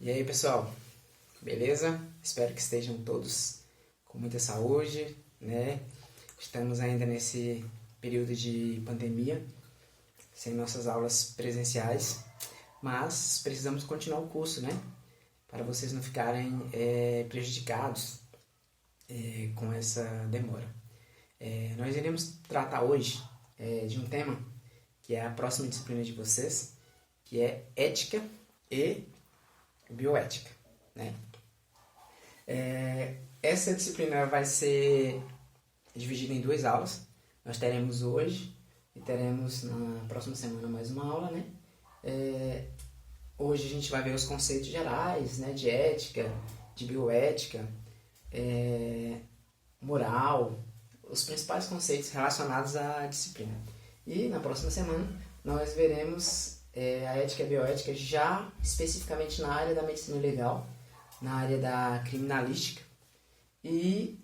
E aí, pessoal, beleza? Espero que estejam todos com muita saúde, né? Estamos ainda nesse período de pandemia, sem nossas aulas presenciais, mas precisamos continuar o curso, né? Para vocês não ficarem prejudicados com essa demora. Nós iremos tratar hoje de um tema que é a próxima disciplina de vocês, que é ética e bioética, né? Essa disciplina vai ser dividida em 2 aulas. Nós teremos hoje e teremos na próxima semana mais uma aula, né? Hoje a gente vai ver os conceitos gerais, né, de ética, de bioética, moral, os principais conceitos relacionados à disciplina. E na próxima semana nós veremos a ética e a bioética já especificamente na área da medicina legal, na área da criminalística e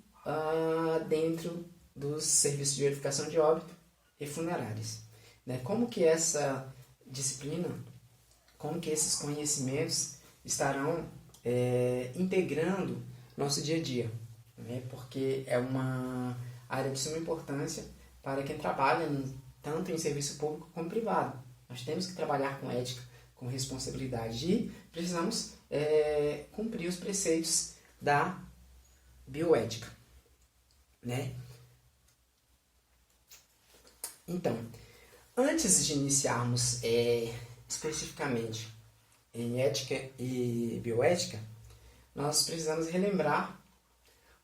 dentro dos serviços de verificação de óbito e funerárias. Né? Como que essa disciplina, como que esses conhecimentos estarão integrando nosso dia a dia, né? Porque é uma área de suma importância para quem trabalha tanto em serviço público como privado. Nós temos que trabalhar com ética, com responsabilidade e precisamos cumprir os preceitos da bioética, né? Então, antes de iniciarmos especificamente em ética e bioética, nós precisamos relembrar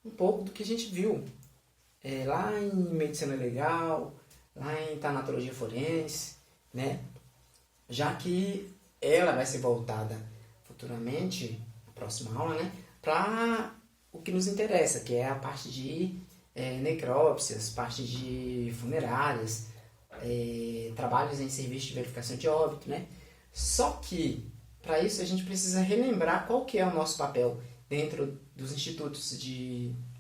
um pouco do que a gente viu lá em medicina legal, lá em tanatologia forense, né? Já que ela vai ser voltada futuramente, na próxima aula, né, para o que nos interessa, que é a parte de necrópsias, parte de funerárias, trabalhos em serviço de verificação de óbito, né? Só que, para isso, a gente precisa relembrar qual que é o nosso papel dentro dos institutos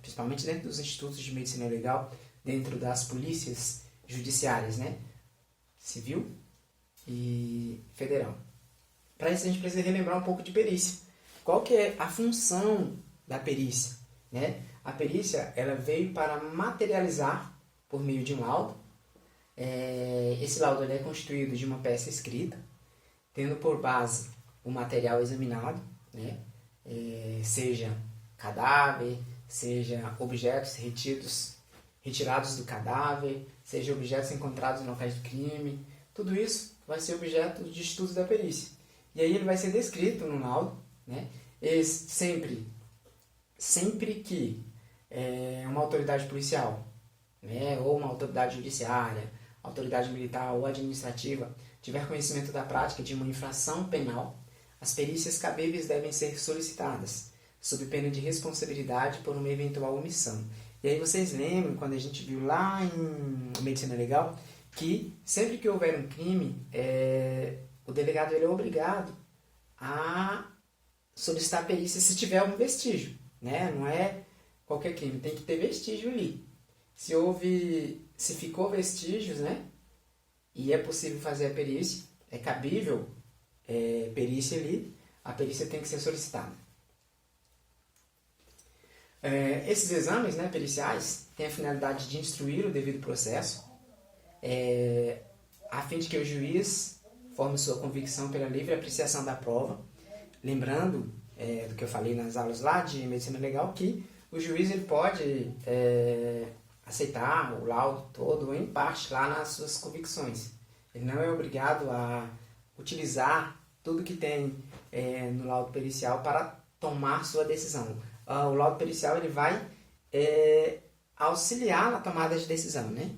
principalmente dentro dos institutos de medicina legal, dentro das polícias judiciárias, né? Civil e federal. Para isso a gente precisa relembrar um pouco de perícia. Qual que é a função da perícia, né? A perícia ela veio para materializar por meio de um laudo. Esse laudo ele é constituído de uma peça escrita, tendo por base o material examinado, né? Seja cadáver, seja objetos retirados do cadáver, seja objetos encontrados em locais de crime, tudo isso vai ser objeto de estudo da perícia. E aí ele vai ser descrito no laudo, né? Sempre que uma autoridade policial, né, ou uma autoridade judiciária, autoridade militar ou administrativa tiver conhecimento da prática de uma infração penal, as perícias cabíveis devem ser solicitadas, sob pena de responsabilidade por uma eventual omissão. E aí vocês lembram, quando a gente viu lá em Medicina Legal, que sempre que houver um crime, o delegado ele é obrigado a solicitar a perícia se tiver algum vestígio, né? Não é qualquer crime, tem que ter vestígio ali. Se ficou vestígios, né? E é possível fazer a perícia, é cabível perícia ali, a perícia tem que ser solicitada. Esses exames, né, periciais têm a finalidade de instruir o devido processo, a fim de que o juiz forme sua convicção pela livre apreciação da prova. Lembrando do que eu falei nas aulas lá de medicina legal, que o juiz ele pode aceitar o laudo todo ou em parte lá nas suas convicções. Ele não é obrigado a utilizar tudo que tem no laudo pericial para tomar sua decisão. O laudo pericial ele vai auxiliar na tomada de decisão, né?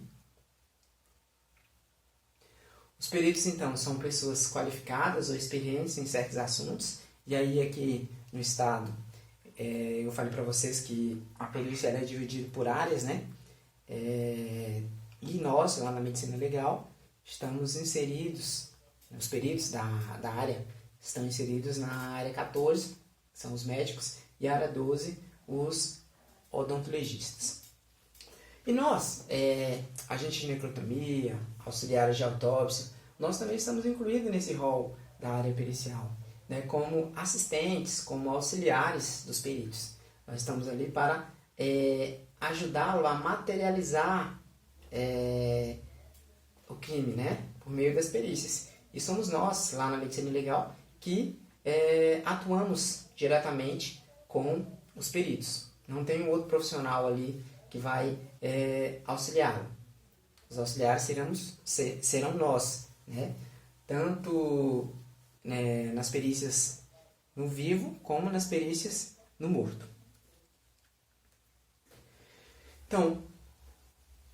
Os peritos, então, são pessoas qualificadas ou experientes em certos assuntos. E aí, aqui no estado, eu falei para vocês que a perícia é dividida por áreas, né? E nós, lá na medicina legal, estamos inseridos, os peritos da área estão inseridos na área 14, que são os médicos, e a área 12, os odontologistas. E nós, agentes de necrotomia, auxiliares de autópsia, nós também estamos incluídos nesse rol da área pericial. né, como assistentes, como auxiliares dos peritos. Nós estamos ali para ajudá-lo a materializar o crime, né, por meio das perícias. E somos nós, lá na Medicina Legal, que atuamos diretamente com os peritos. Não tem um outro profissional ali que vai auxiliá-lo. Os auxiliares serão nós, né? Tanto nas perícias no vivo, como nas perícias no morto. Então,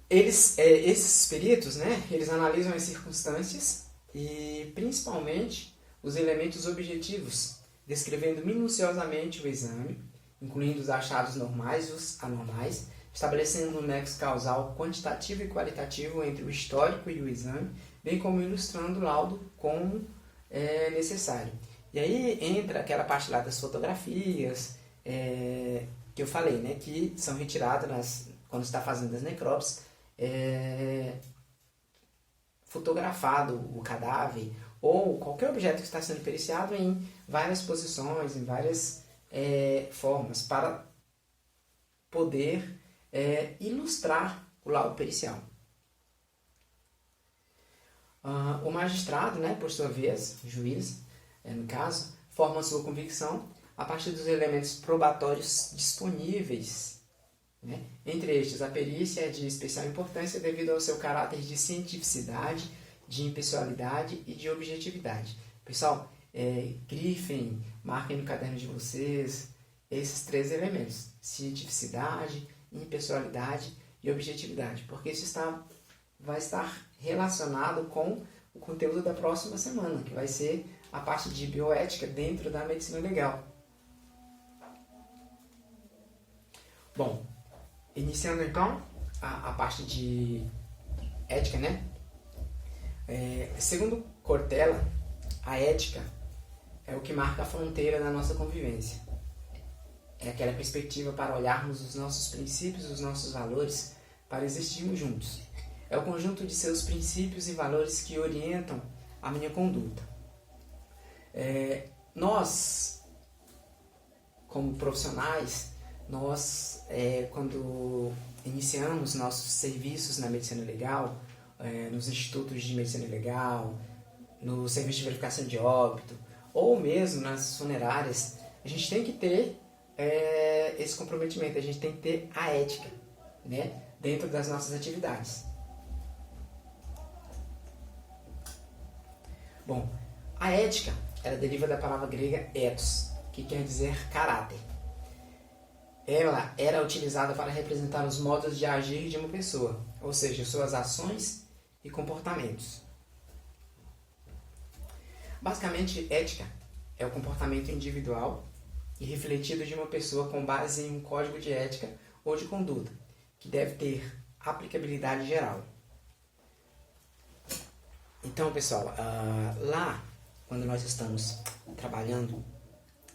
esses peritos, né, eles analisam as circunstâncias e, principalmente, os elementos objetivos, descrevendo minuciosamente o exame, incluindo os achados normais e os anormais, estabelecendo um nexo causal quantitativo e qualitativo entre o histórico e o exame, bem como ilustrando o laudo como necessário. E aí entra aquela parte lá das fotografias que eu falei, né, que são retiradas quando está fazendo as necrópsias, fotografado o cadáver ou qualquer objeto que está sendo periciado em várias posições, em várias formas, para poder ilustrar o laudo pericial. O magistrado, né, por sua vez, o juiz, no caso, forma a sua convicção a partir dos elementos probatórios disponíveis. Né? Entre estes, a perícia é de especial importância devido ao seu caráter de cientificidade, de impessoalidade e de objetividade. Pessoal, grifem, marquem no caderno de vocês esses 3 elementos: cientificidade, impessoalidade e objetividade, porque isso vai estar relacionado com o conteúdo da próxima semana, que vai ser a parte de bioética dentro da medicina legal. Bom, iniciando então a parte de ética, né? Segundo Cortella, a ética é o que marca a fronteira da nossa convivência. É aquela perspectiva para olharmos os nossos princípios, os nossos valores, para existirmos juntos. É o conjunto de seus princípios e valores que orientam a minha conduta. Nós, como profissionais, quando iniciamos nossos serviços na medicina legal, nos institutos de medicina legal, no serviço de verificação de óbito, ou mesmo nas funerárias, a gente tem que ter esse comprometimento, a gente tem que ter a ética, né, dentro das nossas atividades. Bom, a ética, ela deriva da palavra grega ethos, que quer dizer caráter. Ela era utilizada para representar os modos de agir de uma pessoa, ou seja, suas ações e comportamentos. Basicamente, ética é o comportamento individual e refletido de uma pessoa com base em um código de ética ou de conduta, que deve ter aplicabilidade geral. Então, pessoal, lá, quando nós estamos trabalhando,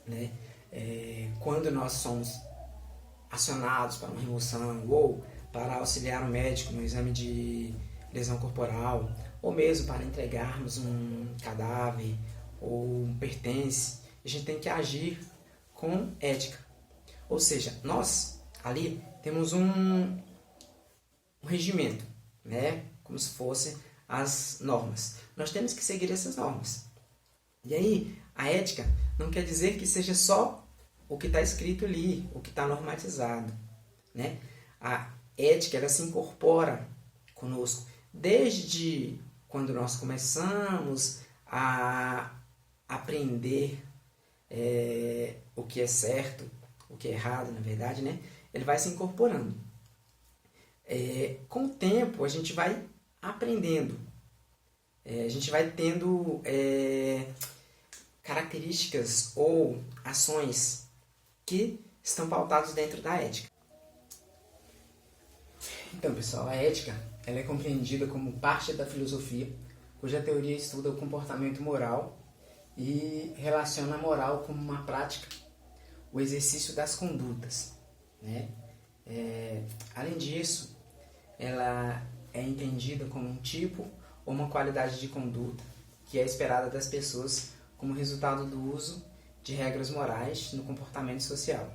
né, quando nós somos acionados para uma remoção ou para auxiliar o médico no exame de lesão corporal, ou mesmo para entregarmos um cadáver ou um pertence, a gente tem que agir com ética. Ou seja, nós ali temos um regimento, né, como se fosse as normas. Nós temos que seguir essas normas. E aí, a ética não quer dizer que seja só o que está escrito ali, o que está normatizado, né? A ética, ela se incorpora conosco desde quando nós começamos a aprender o que é certo, o que é errado, na verdade, né? Ele vai se incorporando. Com o tempo, a gente vai aprendendo. A gente vai tendo características ou ações que estão pautadas dentro da ética. Então, pessoal, a ética ela é compreendida como parte da filosofia, cuja teoria estuda o comportamento moral e relaciona a moral como uma prática, o exercício das condutas, né? Além disso, ela é entendida como um tipo ou uma qualidade de conduta que é esperada das pessoas como resultado do uso de regras morais no comportamento social.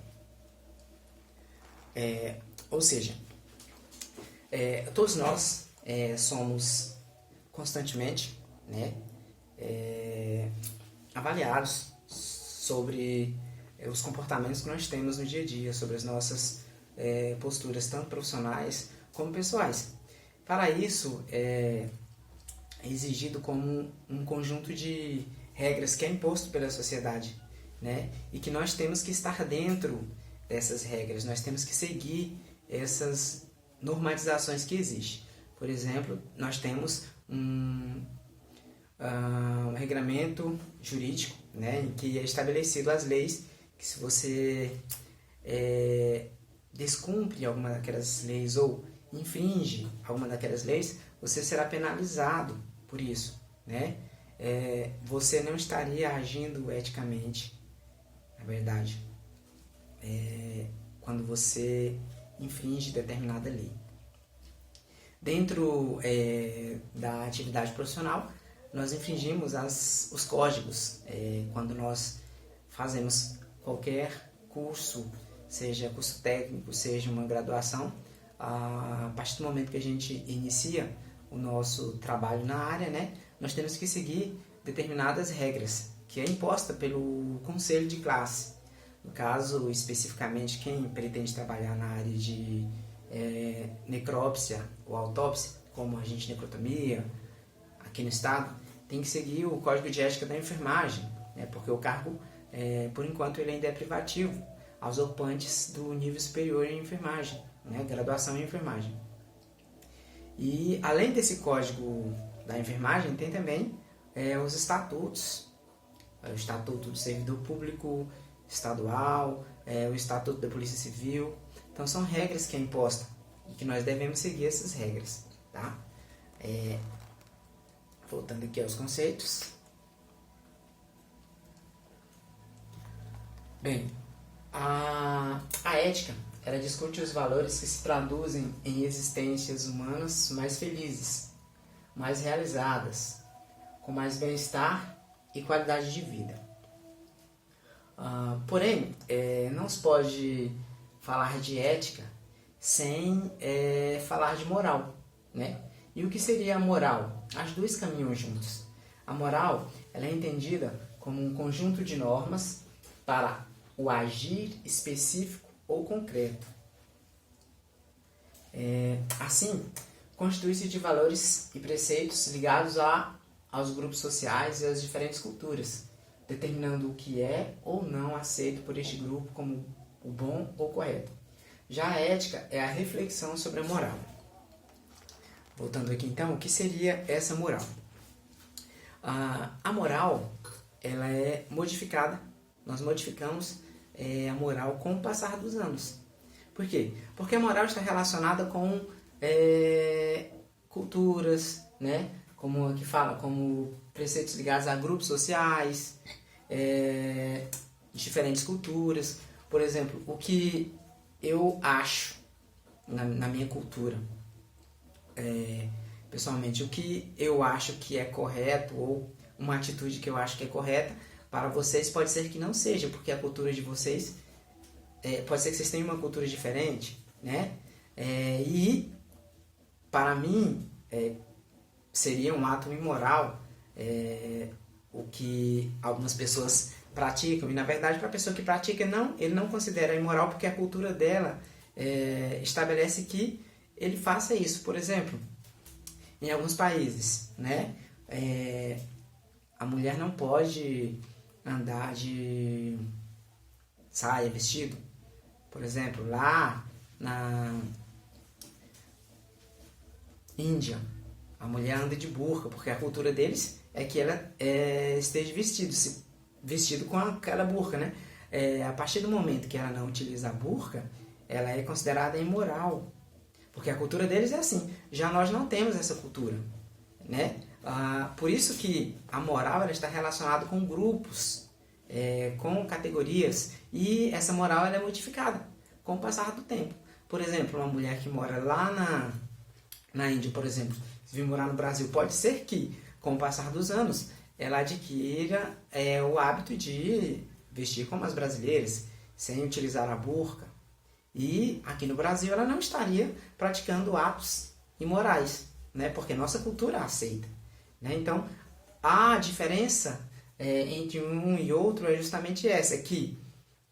Ou seja, todos nós somos constantemente, né, avaliados sobre os comportamentos que nós temos no dia a dia, sobre as nossas posturas tanto profissionais como pessoais. Para isso, é exigido como um conjunto de regras que é imposto pela sociedade, né? E que nós temos que estar dentro dessas regras, nós temos que seguir essas normatizações que existem. Por exemplo, nós temos um regramento jurídico, né, em que é estabelecido as leis, que se você descumpre alguma daquelas leis ou infringe alguma daquelas leis, você será penalizado por isso, né? Você não estaria agindo eticamente, na verdade, quando você infringe determinada lei. Dentro da atividade profissional, nós infringimos os códigos quando nós fazemos qualquer curso, seja curso técnico, seja uma graduação. A partir do momento que a gente inicia o nosso trabalho na área, né, nós temos que seguir determinadas regras, que é imposta pelo conselho de classe. No caso, especificamente, quem pretende trabalhar na área de necrópsia ou autópsia, como agente de necrotomia, aqui no estado, tem que seguir o Código de Ética da Enfermagem, né, porque o cargo, por enquanto, ele ainda é privativo aos ocupantes do nível superior em enfermagem, né, graduação em enfermagem. E, além desse Código da Enfermagem, tem também os estatutos, o Estatuto do Servidor Público Estadual, o Estatuto da Polícia Civil. Então, são regras que é imposta e que nós devemos seguir essas regras, tá? Voltando aqui aos conceitos. Bem, a ética, ela discute os valores que se traduzem em existências humanas mais felizes, mais realizadas, com mais bem-estar e qualidade de vida. Porém, não se pode falar de ética sem falar de moral, né? E o que seria a moral? As duas caminham juntos. A moral, ela é entendida como um conjunto de normas para o agir específico ou concreto. Assim, constitui-se de valores e preceitos ligados aos grupos sociais e às diferentes culturas, determinando o que é ou não aceito por este grupo como o bom ou correto. Já a ética é a reflexão sobre a moral. Voltando aqui então, o que seria essa moral? A moral, ela é modificada, nós modificamos a moral com o passar dos anos. Por quê? Porque a moral está relacionada com culturas, né? Como aqui fala, como preceitos ligados a grupos sociais, diferentes culturas. Por exemplo, o que eu acho na minha cultura, pessoalmente, o que eu acho que é correto ou uma atitude que eu acho que é correta, para vocês pode ser que não seja, porque a cultura de vocês, pode ser que vocês tenham uma cultura diferente, né? E para mim seria um ato imoral o que algumas pessoas praticam, e na verdade para a pessoa que pratica ele não considera imoral, porque a cultura dela estabelece que ele faça isso. Por exemplo, em alguns países, né, a mulher não pode andar de saia, vestido. Por exemplo, lá na Índia, a mulher anda de burca, porque a cultura deles é que ela esteja vestido com aquela burca, né? A partir do momento que ela não utiliza a burca, ela é considerada imoral, porque a cultura deles é assim. Já nós não temos essa cultura, né? Por isso que a moral ela está relacionada com grupos, com categorias, e essa moral ela é modificada com o passar do tempo. Por exemplo, uma mulher que mora lá na Índia, por exemplo, se vir morar no Brasil, pode ser que, com o passar dos anos, ela adquira o hábito de vestir como as brasileiras, sem utilizar a burca. E aqui no Brasil ela não estaria praticando atos imorais, né? Porque nossa cultura aceita. Né? Então, a diferença entre um e outro é justamente essa, que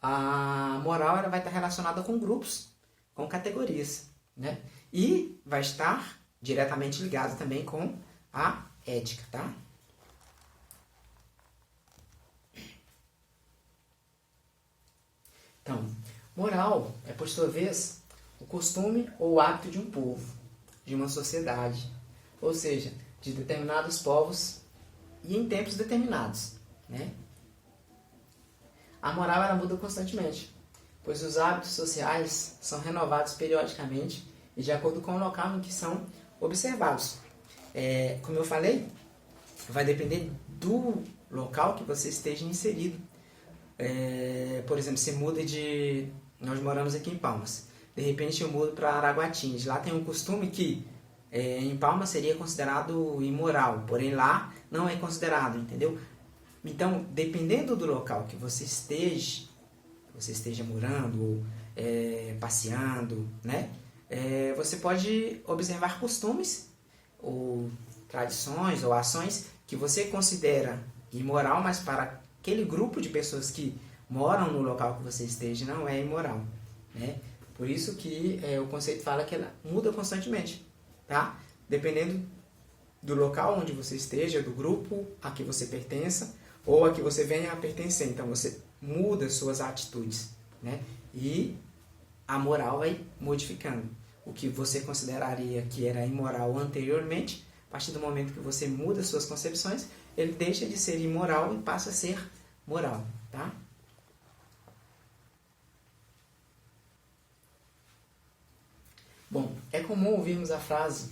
a moral ela vai estar relacionada com grupos, com categorias. Né? E vai estar diretamente ligado também com a ética. Tá? Então, moral é, por sua vez, o costume ou o hábito de um povo, de uma sociedade, ou seja, de determinados povos e em tempos determinados. Né? A moral ela muda constantemente, pois os hábitos sociais são renovados periodicamente e de acordo com o local em que são observados. Como eu falei, vai depender do local que você esteja inserido. Por exemplo, você muda de... Nós moramos aqui em Palmas. De repente eu mudo para Araguatins. Lá tem um costume que em Palmas seria considerado imoral, porém lá não é considerado, entendeu? Então, dependendo do local que você esteja morando, ou passeando, né? Você pode observar costumes, ou tradições, ou ações que você considera imoral, mas para aquele grupo de pessoas que moram no local que você esteja não é imoral. Né? Por isso que o conceito fala que ela muda constantemente. Tá? Dependendo do local onde você esteja, do grupo a que você pertença, ou a que você venha a pertencer. Então você muda suas atitudes. Né? E a moral vai modificando. O que você consideraria que era imoral anteriormente, a partir do momento que você muda suas concepções, ele deixa de ser imoral e passa a ser moral. Tá? Bom, é comum ouvirmos a frase: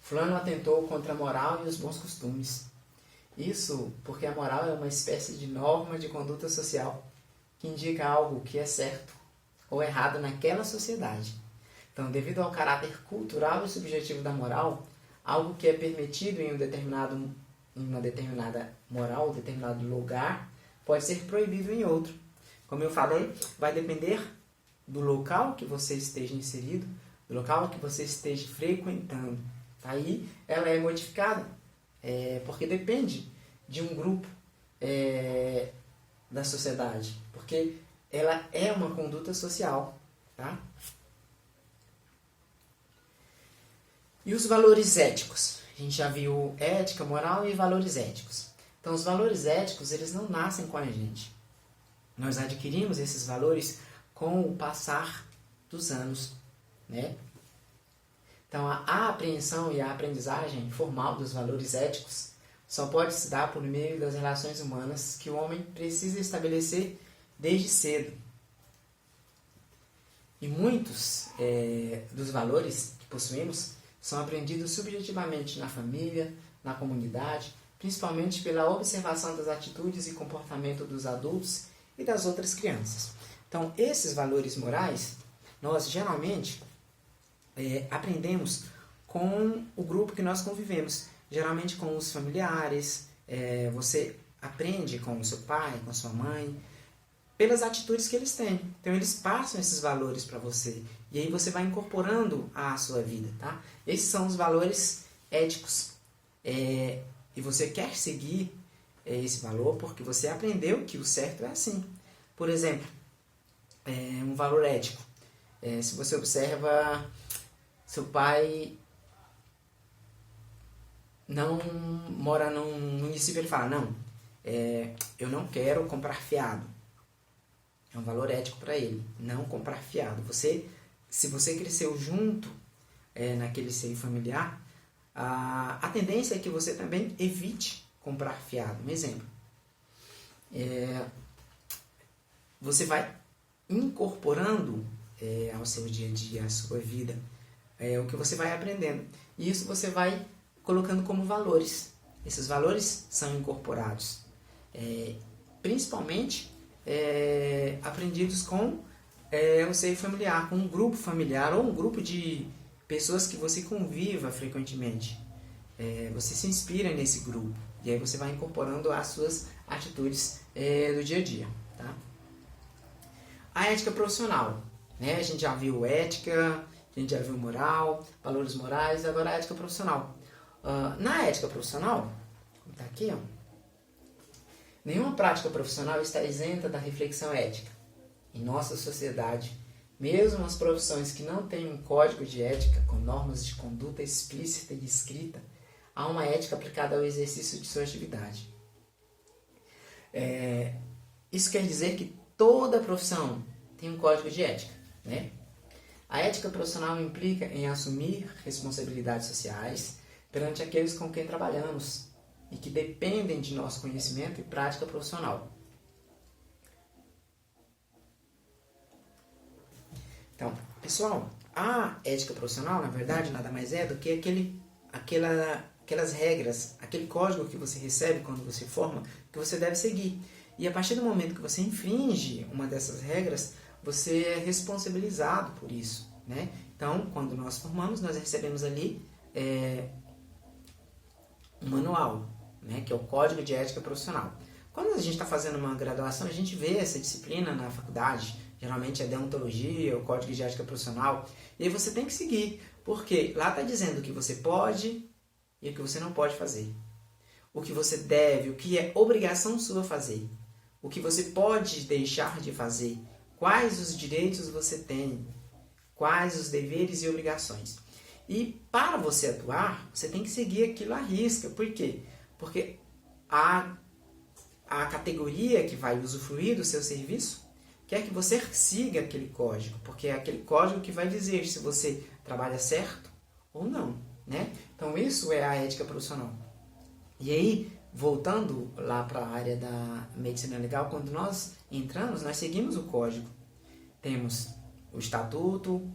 fulano atentou contra a moral e os bons costumes. Isso porque a moral é uma espécie de norma de conduta social que indica algo que é certo ou errado naquela sociedade. Então, devido ao caráter cultural e subjetivo da moral, algo que é permitido em uma determinada moral, um determinado lugar, pode ser proibido em outro. Como eu falei, vai depender do local que você esteja inserido, do local que você esteja frequentando. Aí ela é modificada, porque depende de um grupo da sociedade, porque ela é uma conduta social. Tá? E os valores éticos? A gente já viu ética, moral e valores éticos. Então, os valores éticos, eles não nascem com a gente. Nós adquirimos esses valores com o passar dos anos. Né? Então, a apreensão e a aprendizagem formal dos valores éticos só pode se dar por meio das relações humanas que o homem precisa estabelecer desde cedo. E muitos dos valores que possuímos são aprendidos subjetivamente na família, na comunidade, principalmente pela observação das atitudes e comportamento dos adultos e das outras crianças. Então, esses valores morais, nós geralmente aprendemos com o grupo que nós convivemos, geralmente com os familiares. Você aprende com o seu pai, com a sua mãe, pelas atitudes que eles têm. Então, eles passam esses valores para você. E aí você vai incorporando à sua vida. Tá? Esses são os valores éticos. E você quer seguir esse valor porque você aprendeu que o certo é assim. Por exemplo, um valor ético. Se você observa, seu pai não mora num município, ele fala: não, eu não quero comprar fiado. É um valor ético para ele, não comprar fiado. Se você cresceu junto naquele seio familiar, a tendência é que você também evite comprar fiado. Um exemplo. Você vai incorporando ao seu dia a dia, à sua vida, o que você vai aprendendo. E isso você vai colocando como valores. Esses valores são incorporados. Principalmente aprendidos com o seio familiar, com um grupo familiar ou um grupo de pessoas que você conviva frequentemente. você se inspira nesse grupo. E aí você vai incorporando as suas atitudes do dia a dia. Tá? A ética profissional. Né? A gente já viu ética, a gente já viu moral, valores morais, agora a ética profissional. Na ética profissional, está aqui, ó, nenhuma prática profissional está isenta da reflexão ética. Em nossa sociedade, mesmo as profissões que não têm um código de ética com normas de conduta explícita e escrita, há uma ética aplicada ao exercício de sua atividade. Isso quer dizer que toda profissão tem um código de ética, né? A ética profissional implica em assumir responsabilidades sociais perante aqueles com quem trabalhamos e que dependem de nosso conhecimento e prática profissional. Então, pessoal, a ética profissional, na verdade, nada mais é do que aquelas regras, aquele código que você recebe quando você forma, que você deve seguir. E a partir do momento que você infringe uma dessas regras, você é responsabilizado por isso, né? Então, quando nós formamos, nós recebemos ali um manual, né, que é o Código de Ética Profissional. Quando a gente está fazendo uma graduação, a gente vê essa disciplina na faculdade, geralmente é deontologia, o Código de Ética Profissional, e aí você tem que seguir, porque lá está dizendo o que você pode e o que você não pode fazer. O que você deve, o que é obrigação sua fazer, o que você pode deixar de fazer, quais os direitos você tem, quais os deveres e obrigações. E para você atuar, você tem que seguir aquilo à risca. Por quê? Porque a categoria que vai usufruir do seu serviço quer que você siga aquele código, porque é aquele código que vai dizer se você trabalha certo ou não, né? Então isso é a ética profissional. E aí, voltando lá para a área da medicina legal, quando nós entramos, nós seguimos o código. Temos o estatuto,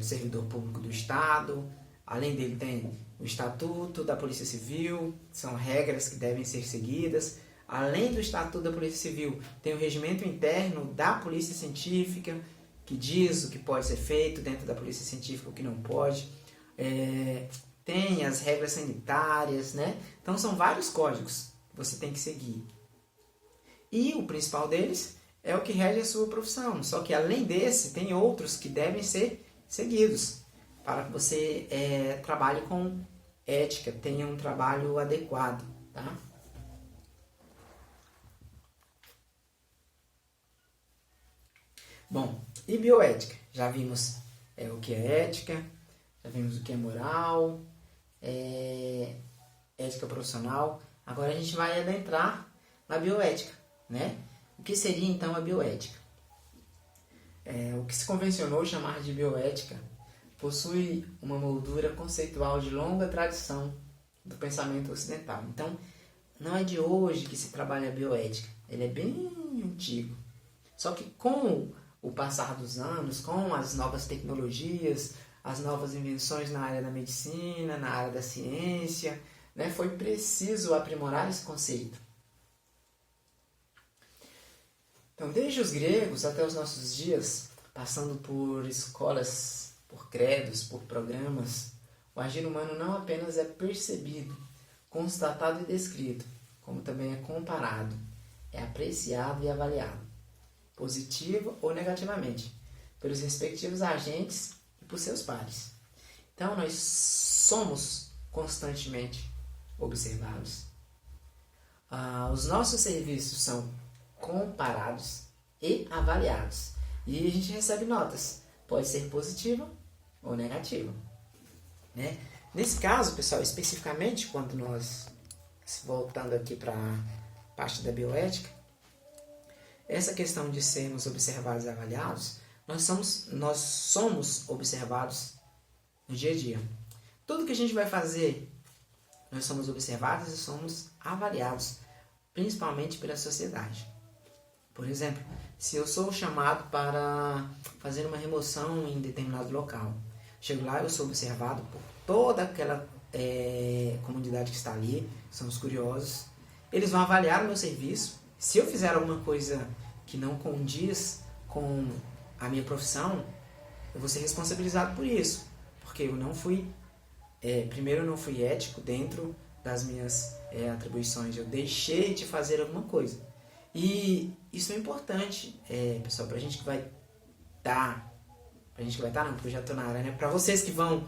servidor público do Estado, além dele tem o Estatuto da Polícia Civil, são regras que devem ser seguidas. Além do Estatuto da Polícia Civil, tem o regimento interno da Polícia Científica, que diz o que pode ser feito dentro da Polícia Científica, o que não pode. Tem as regras sanitárias, né? Então são vários códigos que você tem que seguir. E o principal deles é o que rege a sua profissão. Só que além desse, tem outros que devem ser seguidos para que você trabalhe com ética, tenha um trabalho adequado. Tá? Bom, e bioética? Já vimos o que é ética, já vimos o que é moral, ética profissional. Agora a gente vai adentrar na bioética, né? O que seria então a bioética? O que se convencionou chamar de bioética possui uma moldura conceitual de longa tradição do pensamento ocidental. Então, não é de hoje que se trabalha a bioética, ele é bem antigo. Só que com o passar dos anos, com as novas tecnologias, as novas invenções na área da medicina, na área da ciência, né, foi preciso aprimorar esse conceito. Então, desde os gregos até os nossos dias, passando por escolas, por credos, por programas, o agir humano não apenas é percebido, constatado e descrito, como também é comparado, é apreciado e avaliado, positivo ou negativamente, pelos respectivos agentes e por seus pares. Então, nós somos constantemente observados. Os nossos serviços são comparados e avaliados. E a gente recebe notas. Pode ser positiva ou negativa. Né? Nesse caso, pessoal, especificamente, quando nós, voltando aqui para a parte da bioética, essa questão de sermos observados e avaliados, nós somos observados no dia a dia. Tudo que a gente vai fazer, nós somos observados e somos avaliados, principalmente pela sociedade. Por exemplo, se eu sou chamado para fazer uma remoção em determinado local, chego lá, eu sou observado por toda aquela comunidade que está ali, são os curiosos. Eles vão avaliar o meu serviço. Se eu fizer alguma coisa que não condiz com a minha profissão, eu vou ser responsabilizado por isso, porque eu não fui primeiro eu não fui ético dentro das minhas atribuições, eu deixei de fazer alguma coisa. E isso é importante, pessoal, pra gente que vai estar, não, porque eu já estou na área, né? Para vocês que vão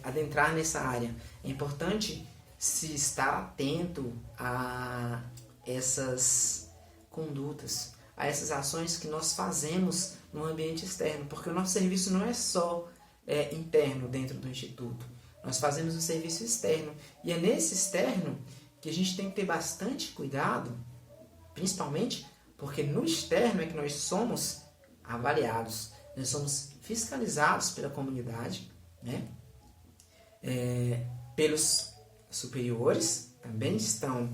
adentrar nessa área, é importante se estar atento a essas condutas, a essas ações que nós fazemos no ambiente externo, porque o nosso serviço não é só interno dentro do Instituto, nós fazemos um serviço externo, e é nesse externo que a gente tem que ter bastante cuidado, principalmente porque no externo é que nós somos avaliados, nós somos fiscalizados pela comunidade, né? Pelos superiores, também estão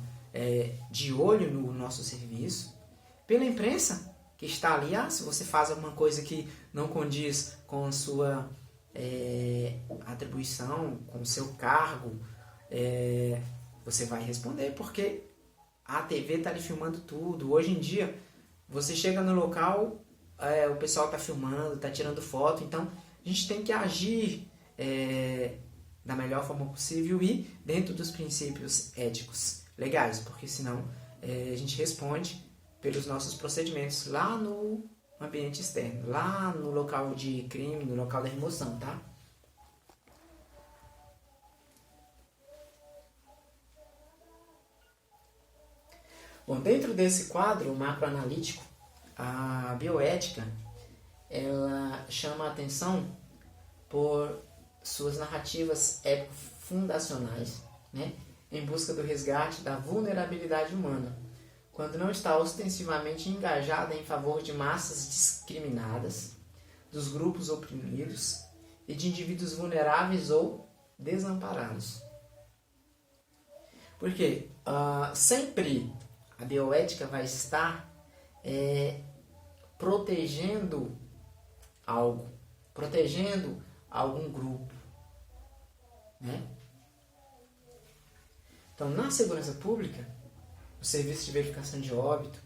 de olho no nosso serviço, pela imprensa, que está ali, se você faz alguma coisa que não condiz com a sua atribuição, com o seu cargo, você vai responder, porque a TV está ali filmando tudo. Hoje em dia, você chega no local, o pessoal está filmando, está tirando foto, então a gente tem que agir da melhor forma possível e dentro dos princípios éticos legais, porque senão a gente responde pelos nossos procedimentos lá no ambiente externo, lá no local de crime, no local da remoção, tá? Bom, dentro desse quadro macroanalítico, a bioética, ela chama a atenção por suas narrativas ético-fundacionais, né, em busca do resgate da vulnerabilidade humana, quando não está ostensivamente engajada em favor de massas discriminadas, dos grupos oprimidos e de indivíduos vulneráveis ou desamparados. Porque sempre a bioética vai estar protegendo algo, protegendo algum grupo, né? Então, na segurança pública, no serviço de verificação de óbito,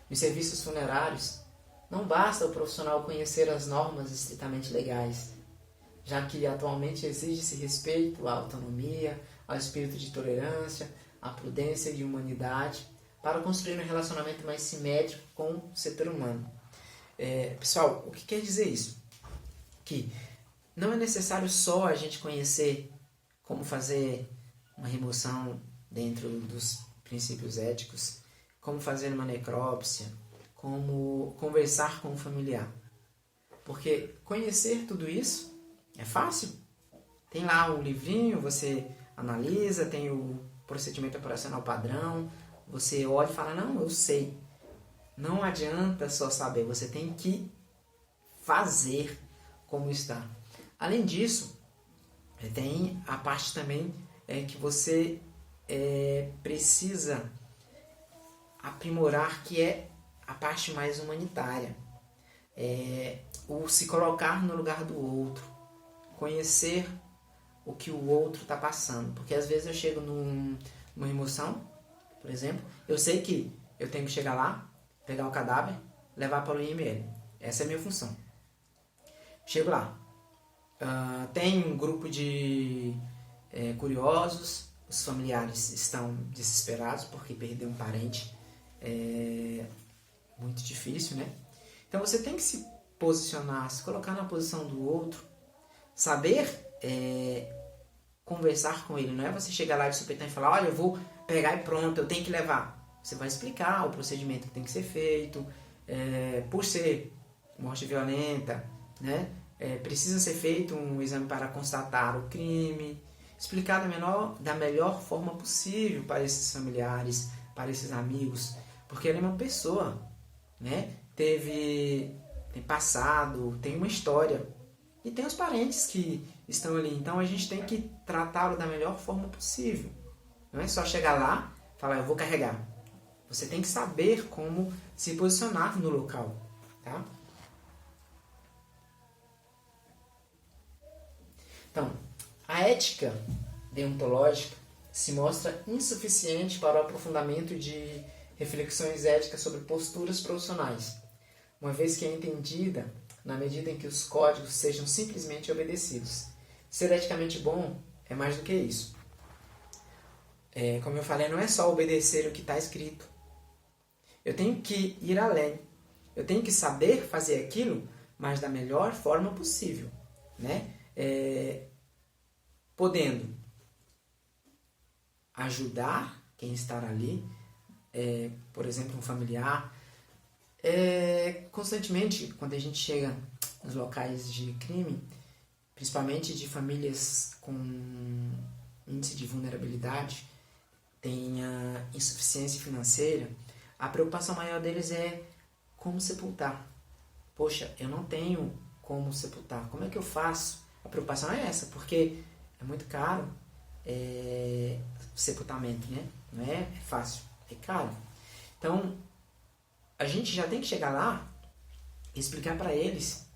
nos serviços funerários, não basta o profissional conhecer as normas estritamente legais, já que atualmente exige-se respeito à autonomia, ao espírito de tolerância, à prudência e humanidade, para construir um relacionamento mais simétrico com o setor humano. Pessoal, o que quer dizer isso? Que não é necessário só a gente conhecer como fazer uma remoção dentro dos princípios éticos, como fazer uma necrópsia, como conversar com o familiar. Porque conhecer tudo isso é fácil. Tem lá o livrinho, você analisa, tem o procedimento operacional padrão, você olha e fala, não, eu sei. Não adianta só saber, você tem que fazer como está. Além disso, tem a parte também que você precisa aprimorar, que é a parte mais humanitária. O se colocar no lugar do outro, conhecer o que o outro está passando. Porque às vezes eu chego numa remoção, por exemplo, eu sei que eu tenho que chegar lá, pegar o cadáver, levar para o IML. Essa é a minha função. Chego lá. Tem um grupo de curiosos, os familiares estão desesperados porque perdeu um parente. Muito difícil, né? Então você tem que se posicionar, se colocar na posição do outro, saber conversar com ele. Não é você chegar lá de supetão e falar, olha, eu vou pegar e pronto, eu tenho que levar. Você vai explicar o procedimento que tem que ser feito, por ser morte violenta, né? Precisa ser feito um exame para constatar o crime, explicar da melhor forma possível para esses familiares, para esses amigos, porque ele é uma pessoa, né? Tem passado, tem uma história, e tem os parentes que estão ali, então a gente tem que tratá-lo da melhor forma possível. Não é só chegar lá e falar, eu vou carregar. Você tem que saber como se posicionar no local, tá? Então, a ética deontológica se mostra insuficiente para o aprofundamento de reflexões éticas sobre posturas profissionais, uma vez que é entendida na medida em que os códigos sejam simplesmente obedecidos. Ser eticamente bom é mais do que isso. Como eu falei, não é só obedecer o que está escrito. Eu tenho que ir além. Eu tenho que saber fazer aquilo, mas da melhor forma possível, né? Podendo ajudar quem está ali, por exemplo, um familiar. Constantemente, quando a gente chega nos locais de crime, principalmente de famílias com índice de vulnerabilidade, tenha insuficiência financeira, a preocupação maior deles é como sepultar. Poxa, eu não tenho como sepultar. Como é que eu faço? A preocupação é essa, porque é muito caro sepultamento, né? Não é fácil, é caro. Então, a gente já tem que chegar lá e explicar para eles: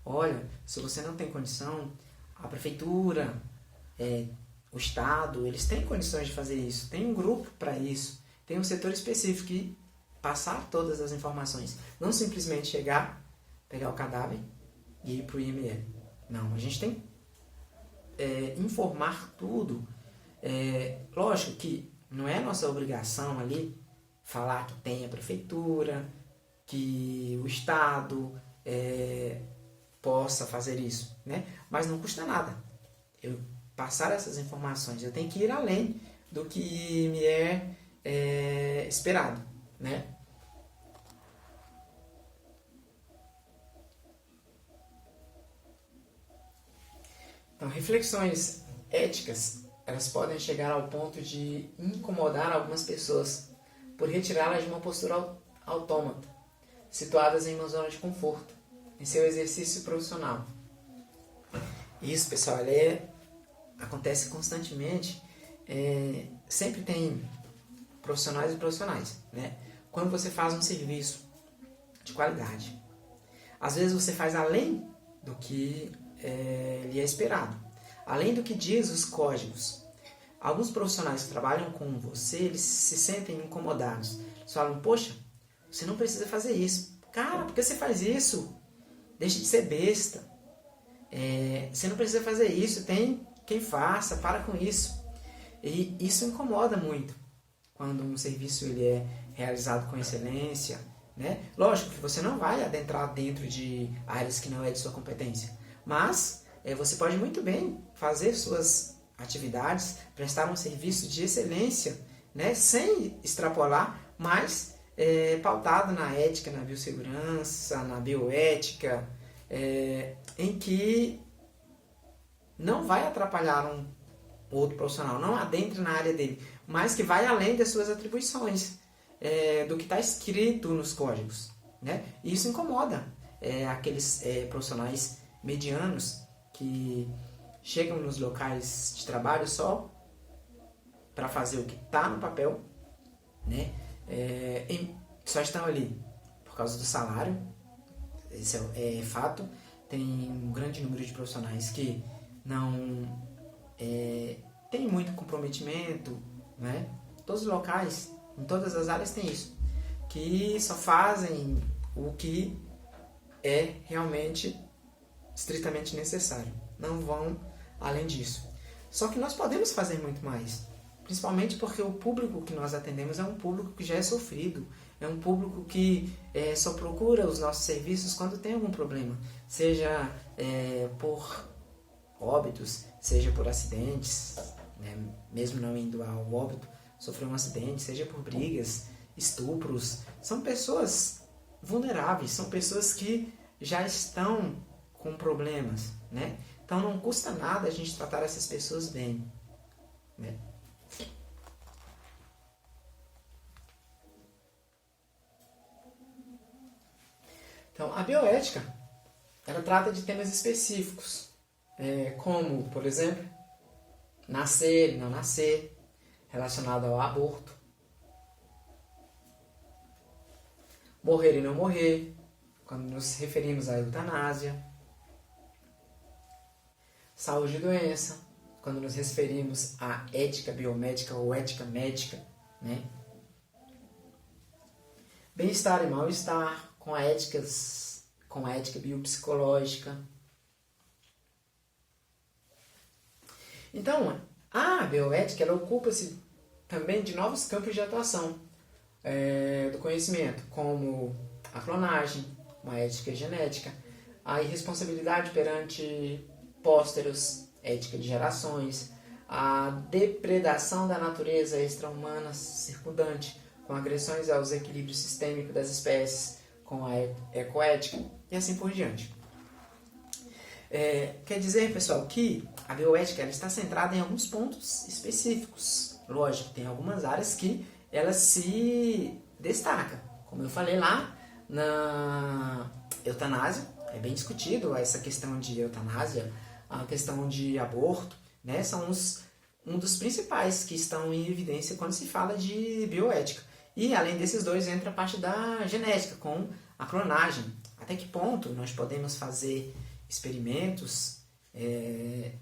olha, se você não tem condição, a prefeitura, o Estado, eles têm condições de fazer isso. Tem um grupo para isso. Tem um setor específico que passar todas as informações. Não simplesmente chegar, pegar o cadáver e ir para o IML. Não, a gente tem que informar tudo. Lógico que não é nossa obrigação ali falar que tem a prefeitura, que o Estado possa fazer isso, né? Mas não custa nada eu passar essas informações. Eu tenho que ir além do que me é esperado, né? Então, reflexões éticas, elas podem chegar ao ponto de incomodar algumas pessoas por retirá-las de uma postura autômata, situadas em uma zona de conforto, em seu exercício profissional. Isso, pessoal, acontece constantemente. Sempre tem profissionais e profissionais, né? Quando você faz um serviço de qualidade, às vezes você faz além do que lhe é esperado, além do que diz os códigos. Alguns profissionais que trabalham com você, eles se sentem incomodados. Eles falam: poxa, você não precisa fazer isso. Cara, por que você faz isso? Deixa de ser besta. Você não precisa fazer isso. Tem quem faça, para com isso. E isso incomoda muito quando um serviço ele é realizado com excelência, né? Lógico que você não vai adentrar dentro de áreas que não é de sua competência, mas você pode muito bem fazer suas atividades, prestar um serviço de excelência, né? Sem extrapolar, mas pautado na ética, na biossegurança, na bioética, em que não vai atrapalhar um outro profissional, não adentre na área dele, mas que vai além das suas atribuições, do que está escrito nos códigos, né? E isso incomoda aqueles profissionais medianos que chegam nos locais de trabalho só para fazer o que está no papel, né? Só estão ali por causa do salário. Esse é fato. Tem um grande número de profissionais que não tem muito comprometimento, né? Todos os locais, em todas as áreas tem isso, que só fazem o que é realmente estritamente necessário, não vão além disso. Só que nós podemos fazer muito mais, principalmente porque o público que nós atendemos é um público que já é sofrido, é um público que só procura os nossos serviços quando tem algum problema, seja por óbitos, seja por acidentes, né? Mesmo não indo ao óbito, sofreu um acidente, seja por brigas, estupros. São pessoas vulneráveis, são pessoas que já estão com problemas, né? Então não custa nada a gente tratar essas pessoas bem, né? Então a bioética, ela trata de temas específicos, como, por exemplo, nascer e não nascer, relacionado ao aborto, morrer e não morrer, quando nos referimos à eutanásia, saúde e doença, quando nos referimos à ética biomédica ou ética médica, né? Bem-estar e mal-estar, com a ética biopsicológica. Então, a bioética ela ocupa-se também de novos campos de atuação do conhecimento, como a clonagem, uma ética genética, a irresponsabilidade perante pósteros, ética de gerações, a depredação da natureza extra-humana circundante, com agressões aos equilíbrios sistêmicos das espécies, com a ecoética e assim por diante. Quer dizer, pessoal, que a bioética ela está centrada em alguns pontos específicos. Lógico, tem algumas áreas que ela se destaca. Como eu falei lá na eutanásia, é bem discutido essa questão de eutanásia, a questão de aborto, né? São um dos principais que estão em evidência quando se fala de bioética. E além desses dois entra a parte da genética, com a clonagem. Até que ponto nós podemos fazer experimentos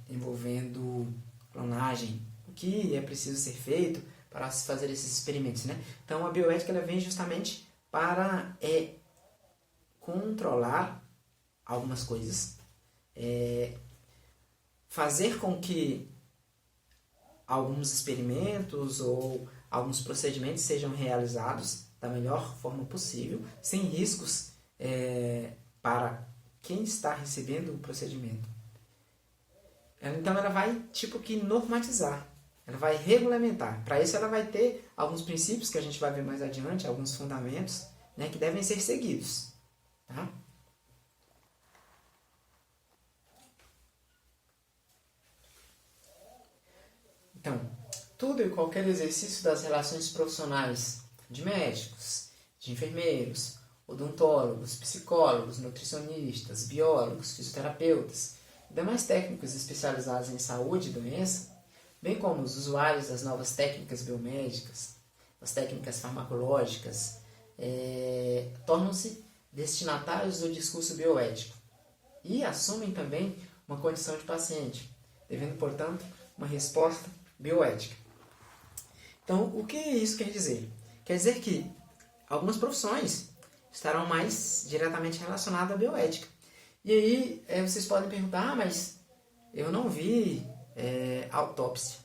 envolvendo clonagem? O que é preciso ser feito para se fazer esses experimentos, né? Então a bioética ela vem justamente para controlar algumas coisas, fazer com que alguns experimentos ou alguns procedimentos sejam realizados da melhor forma possível, sem riscos para quem está recebendo o procedimento. Então ela vai tipo que normatizar, ela vai regulamentar. Para isso ela vai ter alguns princípios que a gente vai ver mais adiante, alguns fundamentos, né, que devem ser seguidos. Tá? Então, tudo e qualquer exercício das relações profissionais de médicos, de enfermeiros, odontólogos, psicólogos, nutricionistas, biólogos, fisioterapeutas e demais técnicos especializados em saúde e doença, bem como os usuários das novas técnicas biomédicas, das técnicas farmacológicas, tornam-se destinatários do discurso bioético e assumem também uma condição de paciente, devendo, portanto, uma resposta bioética. Então, o que isso quer dizer? Quer dizer que algumas profissões estarão mais diretamente relacionadas à bioética. E aí, vocês podem perguntar, mas eu não vi autópsia.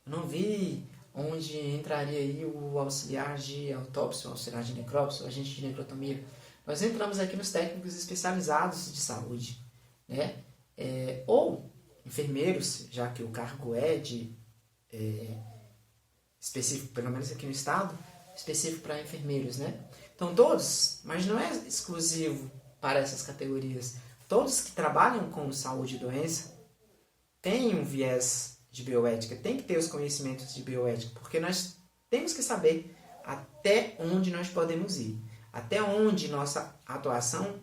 Eu não vi onde entraria aí o auxiliar de autópsia, o auxiliar de necrópsia, o agente de necrotomia. Nós entramos aqui nos técnicos especializados de saúde, né? Ou enfermeiros, já que o cargo específico, pelo menos aqui no estado, específico para enfermeiros, né? Então todos, mas não é exclusivo para essas categorias, todos que trabalham com saúde e doença têm um viés de bioética, tem que ter os conhecimentos de bioética, porque nós temos que saber até onde nós podemos ir, até onde nossa atuação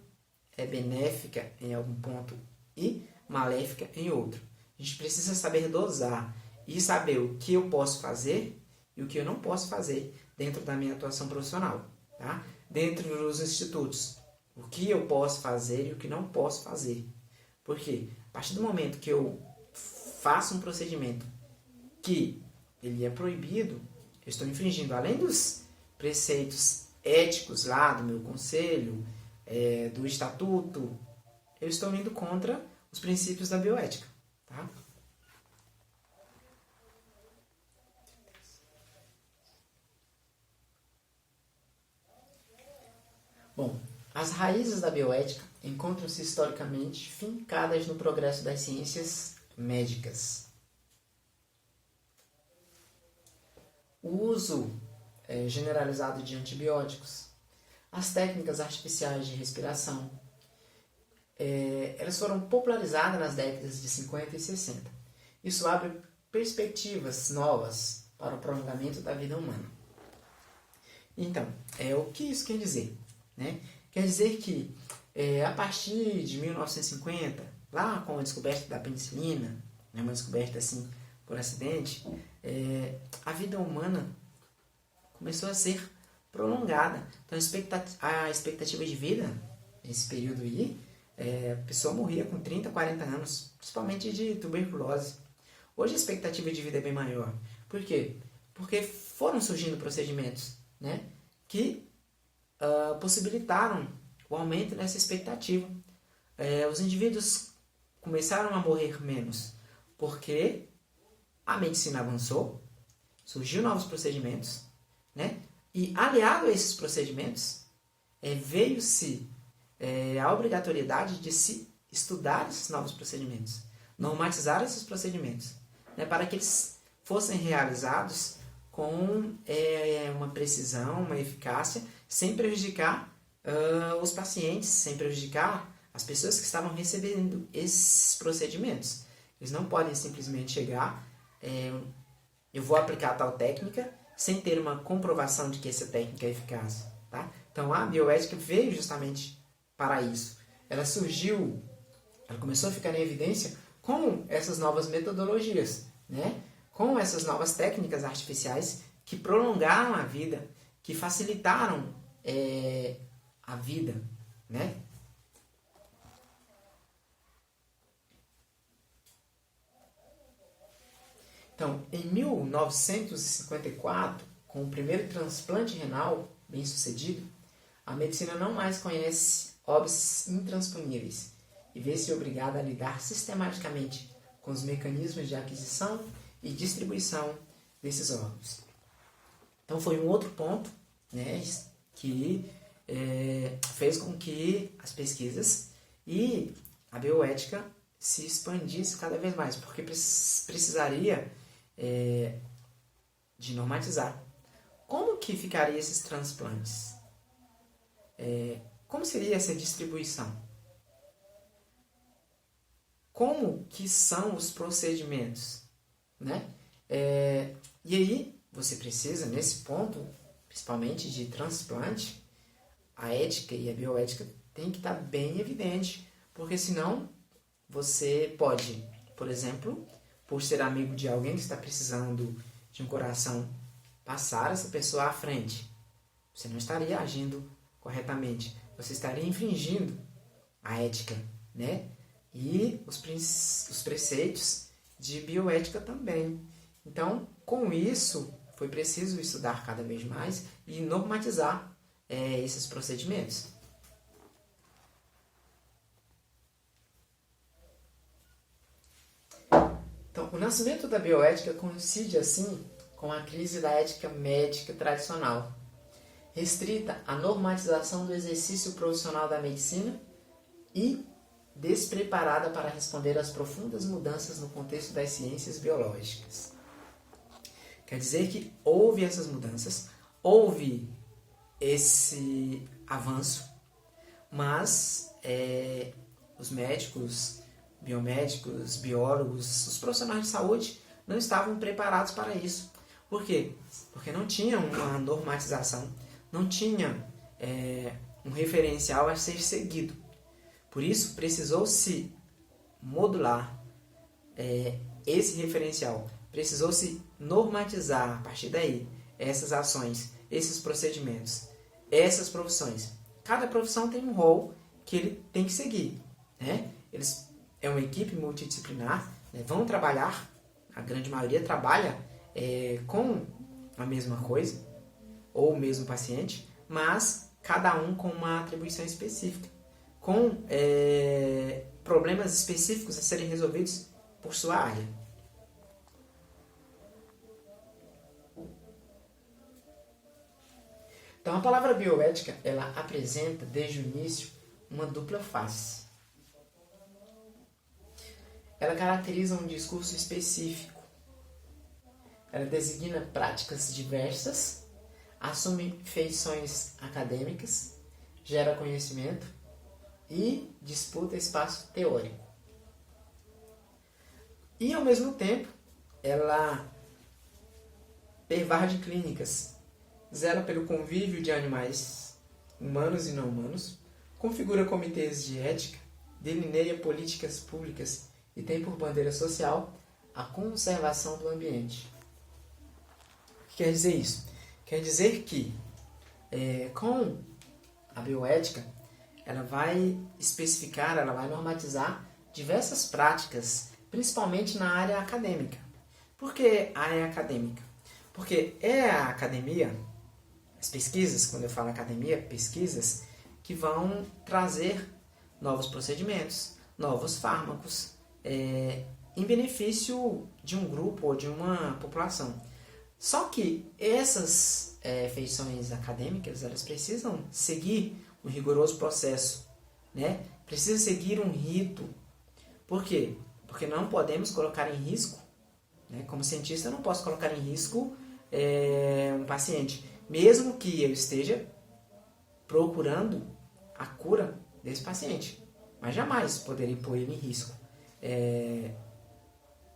é benéfica em algum ponto e maléfica em outro. A gente precisa saber dosar e saber o que eu posso fazer e o que eu não posso fazer dentro da minha atuação profissional, tá? Dentro dos institutos, o que eu posso fazer e o que não posso fazer. Porque a partir do momento que eu faço um procedimento que ele é proibido, eu estou infringindo, além dos preceitos éticos lá do meu conselho, do estatuto, eu estou indo contra os princípios da bioética, tá? Bom, as raízes da bioética encontram-se historicamente fincadas no progresso das ciências médicas. O uso generalizado de antibióticos, as técnicas artificiais de respiração, elas foram popularizadas nas décadas de 50 e 60. Isso abre perspectivas novas para o prolongamento da vida humana. Então, o que isso quer dizer? Né? Quer dizer que a partir de 1950, lá com a descoberta da penicilina, né, uma descoberta assim por acidente, a vida humana começou a ser prolongada. Então a expectativa de vida nesse período aí, a pessoa morria com 30, 40 anos, principalmente de tuberculose. Hoje a expectativa de vida é bem maior. Por quê? Porque foram surgindo procedimentos, né, que possibilitaram o aumento nessa expectativa. Os indivíduos começaram a morrer menos, porque a medicina avançou, surgiu novos procedimentos, né? E aliado a esses procedimentos, veio-se a obrigatoriedade de se estudar esses novos procedimentos, normatizar esses procedimentos, né? Para que eles fossem realizados com uma precisão, uma eficácia, sem prejudicar os pacientes, sem prejudicar as pessoas que estavam recebendo esses procedimentos. Eles não podem simplesmente chegar, eu vou aplicar tal técnica, sem ter uma comprovação de que essa técnica é eficaz. Tá? Então a bioética veio justamente para isso. Ela surgiu, ela começou a ficar em evidência com essas novas metodologias, né? Com essas novas técnicas artificiais que prolongaram a vida, que facilitaram a vida, né? Então, em 1954, com o primeiro transplante renal bem sucedido, a medicina não mais conhece óbices intransponíveis e vê-se obrigada a lidar sistematicamente com os mecanismos de aquisição e distribuição desses órgãos. Então, foi um outro ponto, né, que fez com que as pesquisas e a bioética se expandisse cada vez mais, porque precisaria de normatizar. Como que ficaria esses transplantes? Como seria essa distribuição? Como que são os procedimentos? Né? E aí, você precisa, nesse ponto, principalmente de transplante, a ética e a bioética tem que estar bem evidente, porque senão você pode, por exemplo, por ser amigo de alguém que está precisando de um coração, passar essa pessoa à frente. Você não estaria agindo corretamente. Você estaria infringindo a ética, né? E os preceitos de bioética também. Então, com isso, foi preciso estudar cada vez mais e normatizar esses procedimentos. Então, o nascimento da bioética coincide, assim, com a crise da ética médica tradicional, restrita à normatização do exercício profissional da medicina e despreparada para responder às profundas mudanças no contexto das ciências biológicas. Quer dizer que houve essas mudanças, houve esse avanço, mas os médicos, biomédicos, biólogos, os profissionais de saúde não estavam preparados para isso. Por quê? Porque não tinha uma normatização, não tinha um referencial a ser seguido. Por isso, precisou-se modular esse referencial, precisou-se normatizar a partir daí essas ações, esses procedimentos, essas profissões. Cada profissão tem um rol que ele tem que seguir, né? É uma equipe multidisciplinar, né? Vão trabalhar, a grande maioria trabalha com a mesma coisa, ou o mesmo paciente, mas cada um com uma atribuição específica, com problemas específicos a serem resolvidos por sua área. Então, a palavra bioética, ela apresenta, desde o início, uma dupla face. Ela caracteriza um discurso específico. Ela designa práticas diversas, assume feições acadêmicas, gera conhecimento e disputa espaço teórico. E, ao mesmo tempo, ela pervade clínicas, zela pelo convívio de animais humanos e não humanos, configura comitês de ética, delineia políticas públicas e tem por bandeira social a conservação do ambiente. O que quer dizer isso? Quer dizer que, com a bioética, ela vai especificar, ela vai normatizar diversas práticas, principalmente na área acadêmica. Por que área acadêmica? Porque é a academia, as pesquisas, quando eu falo academia, pesquisas, que vão trazer novos procedimentos, novos fármacos, em benefício de um grupo ou de uma população. Só que essas feições acadêmicas, elas precisam seguir um rigoroso processo, né? Precisa seguir um rito. Por quê? Porque não podemos colocar em risco, né? Como cientista, eu não posso colocar em risco um paciente, mesmo que eu esteja procurando a cura desse paciente, mas jamais poderei pôr ele em risco,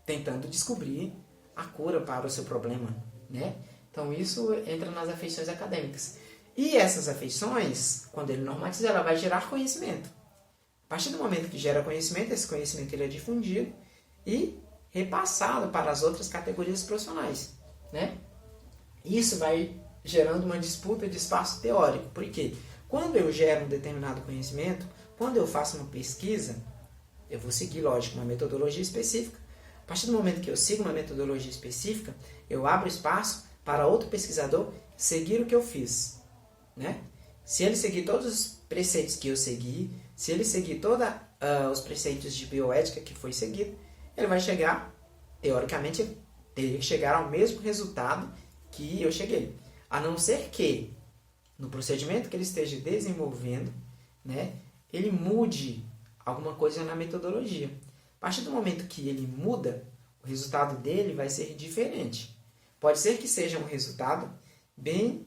tentando descobrir a cura para o seu problema, né? Então isso entra nas afeições acadêmicas. E essas afeições, quando ele normatiza, ela vai gerar conhecimento. A partir do momento que gera conhecimento, esse conhecimento ele é difundido e repassado para as outras categorias profissionais, né? Isso vai gerando uma disputa de espaço teórico. Por quê? Quando eu gero um determinado conhecimento, quando eu faço uma pesquisa, eu vou seguir, lógico, uma metodologia específica. A partir do momento que eu sigo uma metodologia específica, eu abro espaço para outro pesquisador seguir o que eu fiz, né? Se ele seguir todos os preceitos que eu segui, se ele seguir todos os preceitos de bioética que foi seguido, ele vai chegar, teoricamente, ele teria que chegar ao mesmo resultado que eu cheguei. A não ser que, no procedimento que ele esteja desenvolvendo, né, ele mude alguma coisa na metodologia. A partir do momento que ele muda, o resultado dele vai ser diferente. Pode ser que seja um resultado bem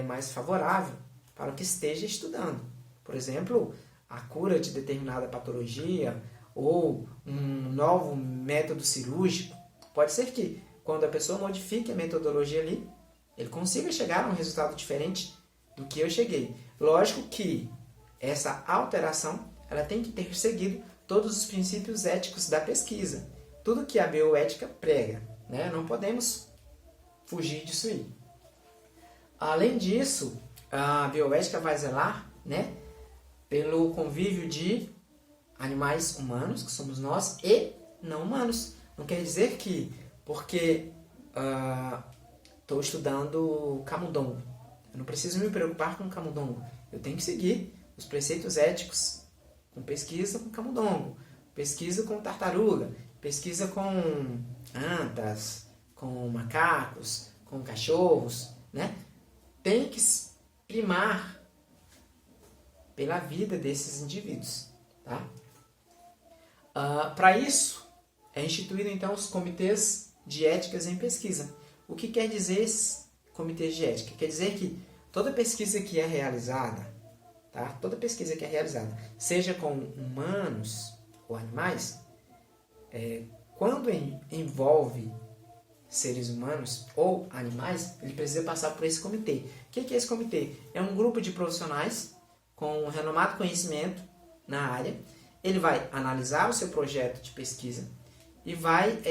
mais favorável para o que esteja estudando. Por exemplo, a cura de determinada patologia ou um novo método cirúrgico. Pode ser que, quando a pessoa modifique a metodologia ali, ele consiga chegar a um resultado diferente do que eu cheguei. Lógico que essa alteração ela tem que ter seguido todos os princípios éticos da pesquisa. Tudo que a bioética prega, né? Não podemos fugir disso aí. Além disso, a bioética vai zelar, né, pelo convívio de animais humanos, que somos nós, e não humanos. Não quer dizer que, porque estou estudando camundongo, eu não preciso me preocupar com camundongo. Eu tenho que seguir os preceitos éticos com pesquisa com camundongo, pesquisa com tartaruga, pesquisa com antas, com macacos, com cachorros, né? Tem que primar pela vida desses indivíduos, tá? Para isso, é instituído então os comitês de éticas em pesquisa. O que quer dizer esses comitês de ética? Quer dizer que toda pesquisa que é realizada, tá? Toda pesquisa que é realizada, seja com humanos ou animais, quando envolve seres humanos ou animais, ele precisa passar por esse comitê. O que é esse comitê? É um grupo de profissionais com renomado conhecimento na área. Ele vai analisar o seu projeto de pesquisa e vai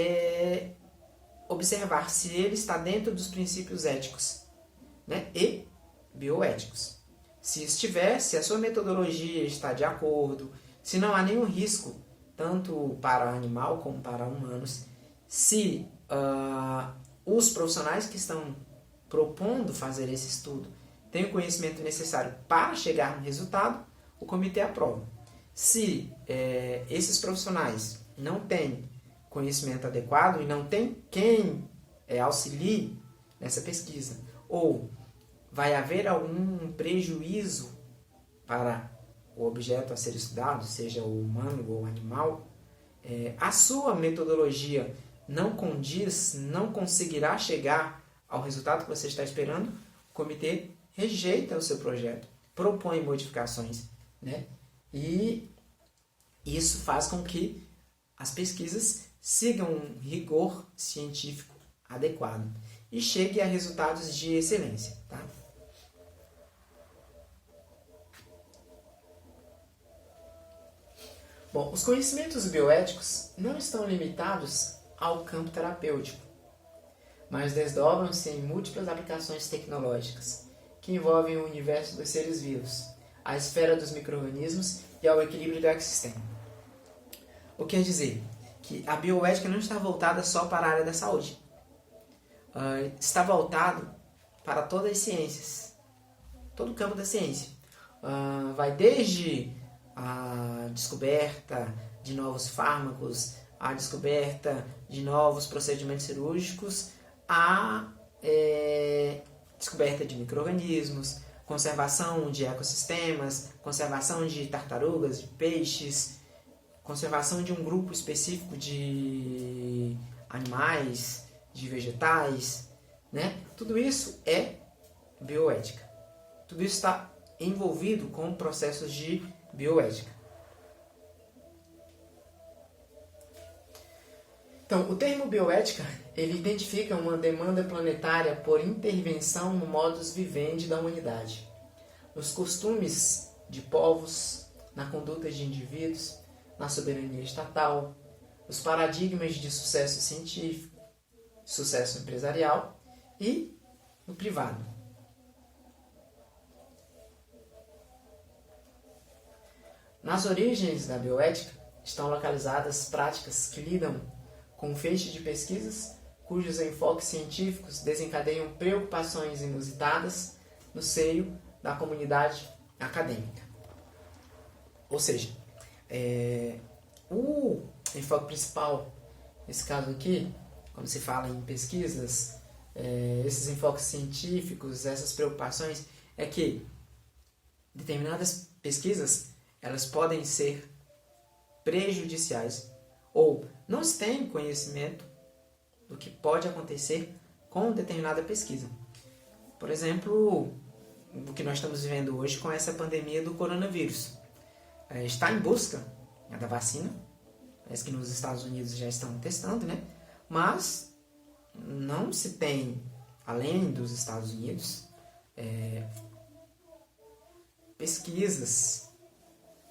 observar se ele está dentro dos princípios éticos, né, e bioéticos. Se estiver, se a sua metodologia está de acordo, se não há nenhum risco, tanto para animal como para humanos, se os profissionais que estão propondo fazer esse estudo têm o conhecimento necessário para chegar no resultado, o comitê aprova. Se esses profissionais não têm conhecimento adequado e não tem quem auxilie nessa pesquisa, ou vai haver algum prejuízo para o objeto a ser estudado, seja o humano ou o animal, a sua metodologia não condiz, não conseguirá chegar ao resultado que você está esperando, o comitê rejeita o seu projeto, propõe modificações, né? E isso faz com que as pesquisas sigam um rigor científico adequado e chegue a resultados de excelência, tá? Bom, os conhecimentos bioéticos não estão limitados ao campo terapêutico, mas desdobram-se em múltiplas aplicações tecnológicas que envolvem o universo dos seres vivos, a esfera dos micro-organismos e ao equilíbrio do ecossistema. O que quer dizer? Que a bioética não está voltada só para a área da saúde. Está voltado para todas as ciências, todo o campo da ciência. Vai desde a descoberta de novos fármacos, a descoberta de novos procedimentos cirúrgicos, a descoberta de micro-organismos, conservação de ecossistemas, conservação de tartarugas, de peixes, conservação de um grupo específico de animais, de vegetais, né? Tudo isso é bioética. Tudo isso está envolvido com processos de bioética. Então, o termo bioética, ele identifica uma demanda planetária por intervenção no modus vivendi da humanidade, nos costumes de povos, na conduta de indivíduos, na soberania estatal, nos paradigmas de sucesso científico, sucesso empresarial e no privado. Nas origens da bioética estão localizadas práticas que lidam com um feixe de pesquisas cujos enfoques científicos desencadeiam preocupações inusitadas no seio da comunidade acadêmica. Ou seja, o enfoque principal, nesse caso aqui, quando se fala em pesquisas, esses enfoques científicos, essas preocupações, é que determinadas pesquisas elas podem ser prejudiciais ou não se tem conhecimento do que pode acontecer com determinada pesquisa. Por exemplo, o que nós estamos vivendo hoje com essa pandemia do coronavírus. Está em busca da vacina, parece que nos Estados Unidos já estão testando, né? Mas não se tem, além dos Estados Unidos, pesquisas.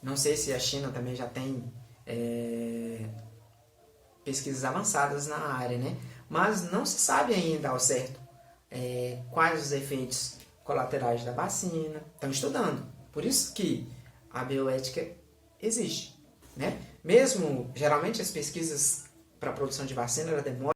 Não sei se a China também já tem pesquisas avançadas na área, né? Mas não se sabe ainda ao certo quais os efeitos colaterais da vacina. Estão estudando. Por isso que a bioética existe, né? Mesmo, geralmente, as pesquisas para a produção de vacina ela demoram